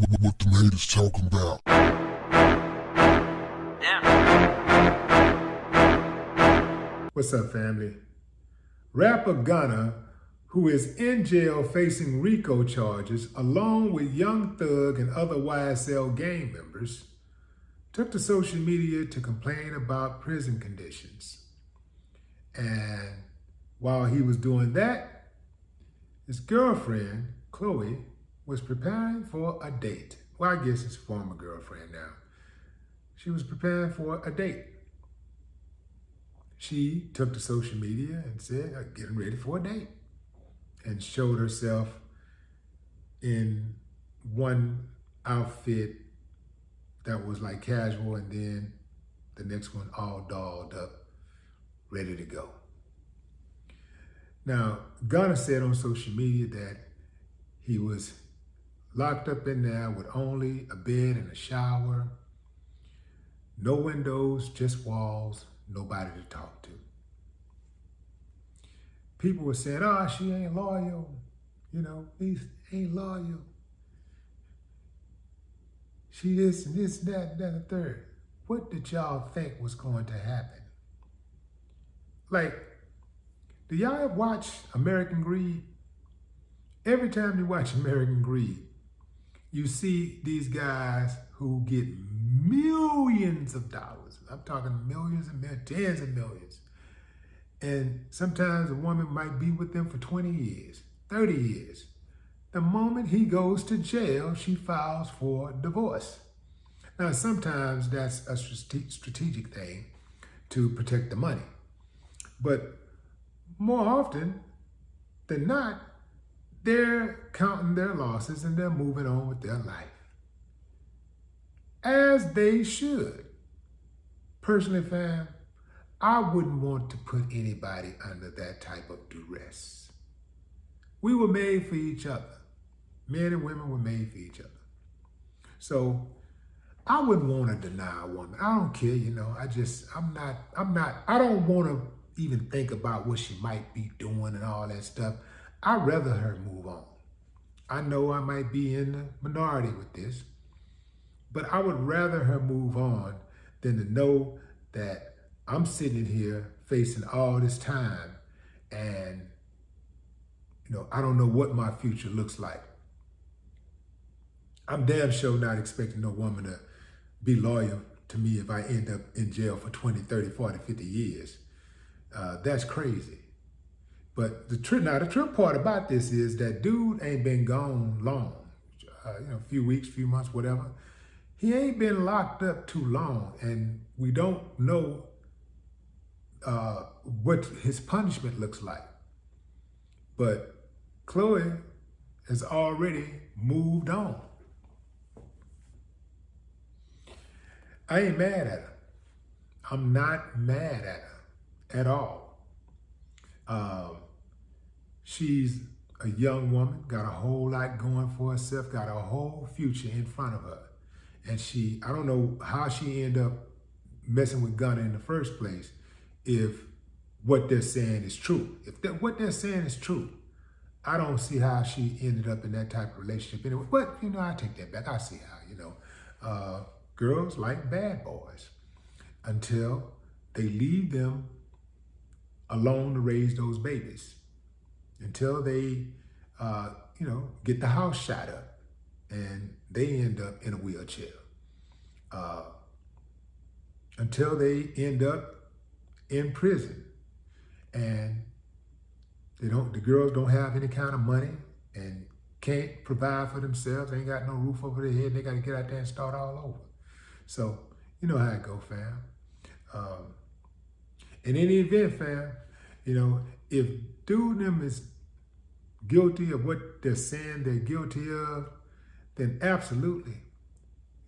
What them haters talking about? What's up, family? Rapper Gunna, who is in jail facing RICO charges, along with Young Thug and other YSL gang members, took to social media to complain about prison conditions. And while he was doing that, his girlfriend, Chloe, was preparing for a date. Well, I guess his former girlfriend now. She was preparing for a date. She took to social media and said, I'm getting ready for a date, and showed herself in one outfit that was like casual, and then the next one all dolled up, ready to go. Now, Gunna said on social media that he was locked up in there with only a bed and a shower, no windows, just walls, nobody to talk to. People were saying, she ain't loyal. He ain't loyal. She this and this, that, and the third. What did y'all think was going to happen? Like, do y'all watch American Greed? Every time you watch American Greed, you see these guys who get millions of dollars. I'm talking millions and millions, tens of millions. And sometimes a woman might be with them for 20 years, 30 years. The moment he goes to jail, she files for divorce. Now, sometimes that's a strategic thing to protect the money. But more often than not, they're counting their losses and they're moving on with their life. As they should. Personally, fam, I wouldn't want to put anybody under that type of duress. We were made for each other. Men and women were made for each other. So I wouldn't want to deny a woman. I don't care, I don't want to even think about what she might be doing and all that stuff. I'd rather her move on. I know I might be in the minority with this, but I would rather her move on than to know that I'm sitting here facing all this time and, I don't know what my future looks like. I'm damn sure not expecting no woman to be loyal to me if I end up in jail for 20, 30, 40, 50 years. That's crazy. But the trip part about this is that dude ain't been gone long, a few weeks, few months, whatever. He ain't been locked up too long, and we don't know what his punishment looks like. But Chloe has already moved on. I ain't mad at her. I'm not mad at her at all. She's a young woman, got a whole lot going for herself, got a whole future in front of her. And I don't know how she ended up messing with Gunna in the first place if what they're saying is true. What they're saying is true, I don't see how she ended up in that type of relationship anyway. But, I take that back. I see how, girls like bad boys until they leave them alone to raise those babies, until they, get the house shot up and they end up in a wheelchair, until they end up in prison and the girls don't have any kind of money and can't provide for themselves, ain't got no roof over their head, and they got to get out there and start all over. So, you know how it go, fam. In any event, fam, if dude them is guilty of what they're saying they're guilty of, then absolutely,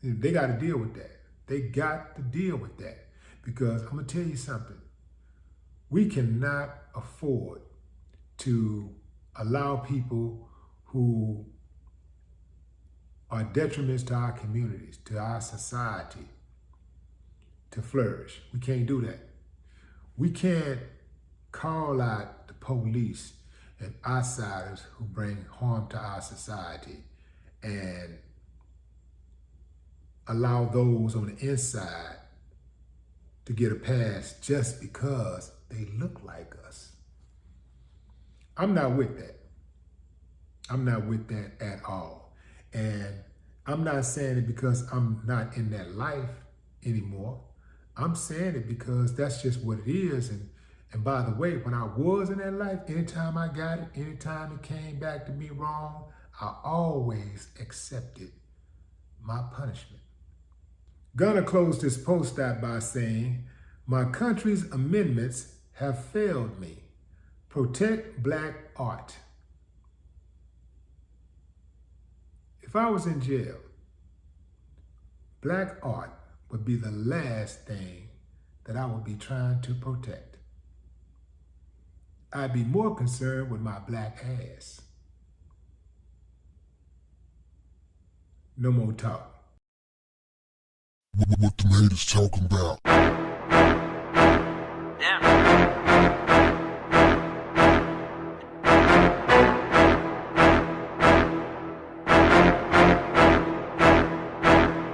they got to deal with that. They got to deal with that, because I'm going to tell you something. We cannot afford to allow people who are detriments to our communities, to our society, to flourish. We can't do that. We can't call out the police and outsiders who bring harm to our society and allow those on the inside to get a pass just because they look like us. I'm not with that. I'm not with that at all. And I'm not saying it because I'm not in that life anymore. I'm saying it because that's just what it is. And by the way, when I was in that life, anytime I got it, anytime it came back to me wrong, I always accepted my punishment. Gunna closed his post out by saying, "My country's amendments have failed me. Protect Black art." If I was in jail, Black art would be the last thing that I would be trying to protect. I'd be more concerned with my black ass. No more talk. What the haters talking about? Damn.